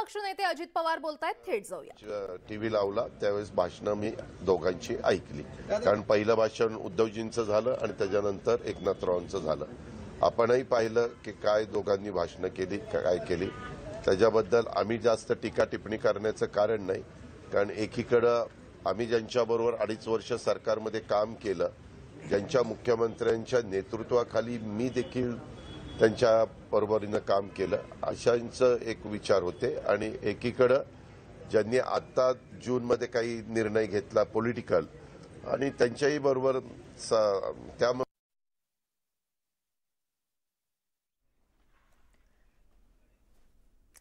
पक्ष नेते अजित पवार बोलतायत, थेट जाऊया। टीव्ही लावला त्यावेळेस भाषणं मी दोघांची ऐकली, कारण पहिलं भाषण उद्धवजींचं झालं आणि त्याच्यानंतर एकनाथरावांचं झालं। आपणही पाहिलं की काय दोघांनी भाषणं केली, काय केली। त्याच्याबद्दल आम्ही जास्त टीका टिप्पणी करण्याचं कारण नाही, कारण एकीकडे आम्ही ज्यांच्याबरोबर 2.5 वर्ष सरकारमध्ये काम केलं, ज्यांच्या मुख्यमंत्र्यांच्या नेतृत्वाखाली मी देखील त्यांच्या बरोबरीने काम केलं, अशांचं एक विचार होते। आणि एकीकडे ज्यांनी आता जूनमध्ये काही निर्णय घेतला पॉलिटिकल, आणि त्यांच्याही बरोबर त्या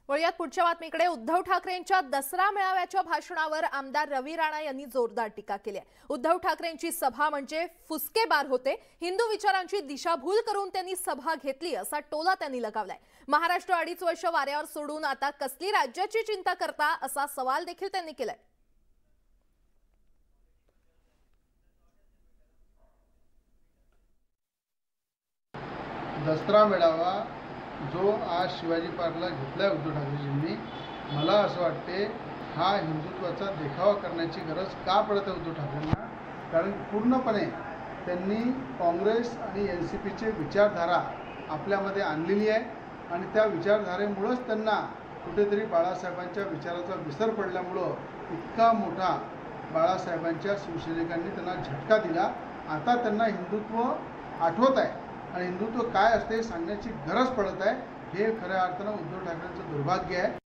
वळूयात पुढच्या बातमीकडे। उद्धव ठाकरेंच्या दसरा मेळाव्याच्या भाषणावर आमदार रवी राणा यांनी जोरदार टीका केली आहे। उद्धव ठाकरेंची सभा म्हणजे फुसकेबार होते, हिंदू विचारांची दिशाभूल करून त्यांनी सभा घेतली असा टोला त्यांनी लगावलाय। महाराष्ट्र 2.5 वर्ष वाऱ्यावर सोडून आता कसली राज्याची चिंता करता असा सवाल देखील त्यांनी केलाय। दसरा मेळावा जो आज शिवाजी पार्कला घेतलाय उद्धव ठाकरेजींनी, मला असं वाटते हा हिंदुत्वाचा देखावा करण्याची गरज का पडत आहे उद्धव ठाकरेंना, कारण पूर्णपणे त्यांनी काँग्रेस आणि NCPचे विचारधारा आपल्यामध्ये आणलेली आहे आणि त्या विचारधारेमुळेच त्यांना कुठेतरी बाळासाहेबांच्या विचाराचा विसर पडल्यामुळं इतका मोठा बाळासाहेबांच्या शिवसैनिकांनी त्यांना झटका दिला। आता त्यांना हिंदुत्व आठवत आहे आणि हिंदुत्व काय असते सांगण्याची गरज पडत आहे। हे खऱ्या अर्थानं उद्धव ठाकरेंचं दुर्भाग्य आहे।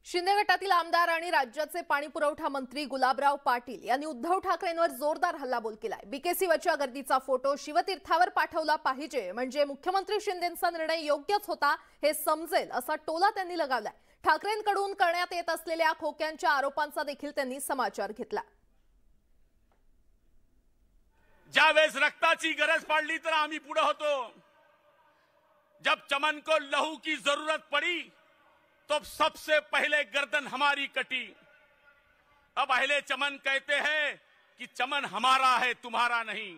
शिंदे गटातील आमदार आणि राज्याचे पाणी पुरवठा मंत्री गुलाबराव पाटील यांनी उद्धव ठाकरेंवर जोरदार हल्लाबोल केलाय। बीकेसीवरच्या गर्दीचा फोटो शिवतीर्थावर पाठवला पाहिजे म्हणजे मुख्यमंत्री शिंदेंचा निर्णय योग्यच होता हे समजेल असा टोला त्यांनी लगावलाय। ठाकरेंकडून करण्यात येत असलेल्या खोक्यांच्या आरोपांचा देखील त्यांनी समाचार घेतला। ज्यावेळेस रक्ताची गरज पडली तर आम्ही पुढे होतो। जब चमन को लहू की जरूरत पड़ी तो सबसे पहले गर्दन हमारी कटी। अब अहले चमन कहते हैं कि चमन हमारा है तुम्हारा नहीं।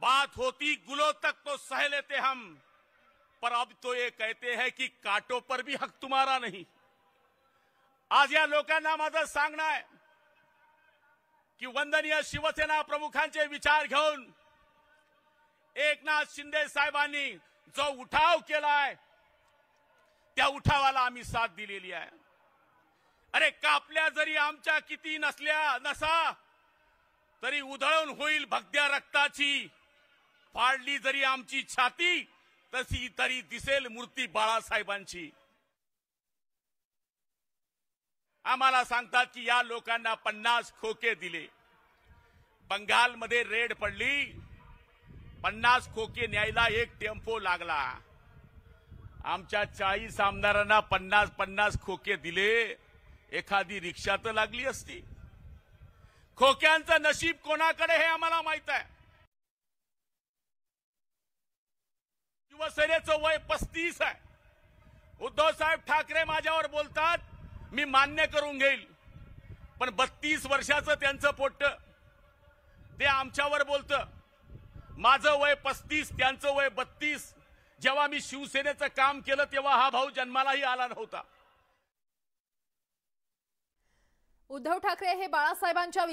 बात होती गुलों तक तो सह लेते हम, पर अब तो ये कहते हैं कि कांटों पर भी हक तुम्हारा नहीं। आज या लोकांना माझं सांगणं आहे की वंदनीय शिवसेना प्रमुखांचे विचार घेऊन एकनाथ शिंदे साहेबांनी जो उठाव केलाय त्या उठावाला आम्ही साथ दिलेली आहे। अरे कापल्या जरी आमच्या किती नसा तरी उधळून होईल भगद्या रक्ताची, फाडली जरी आमची छाती तरी दिसेल मूर्ती बाळासाहेबांची। आम्हाला सांगतात की या लोकांना 50 खोके दिले, बंगालमध्ये रेड पडली, 50 खोके न्यायला एक टेम्पो लागला। आमच्या 40 आमदारांना 50-50 खोके दिले, एखादी रिक्षा तर लागली असती। खोक्यांचं नशीब कोणाकडे हे आम्हाला माहित आहे। शिवसेनेचं वय 35 आहे। उद्धव साहेब ठाकरे माझ्यावर बोलतात, मी मान्य करून घेईल, पण 32 वर्षाचं त्यांचं पोट्ट ते आमच्यावर बोलतं। माझं वय 35, त्यांचं वय 32। जेव्हा मी शिवसेनेचं काम केलं तेव्हा हा भाऊ जन्मालाही आला नव्हता। उद्धव ठाकरे हे बाळासाहेबांच्या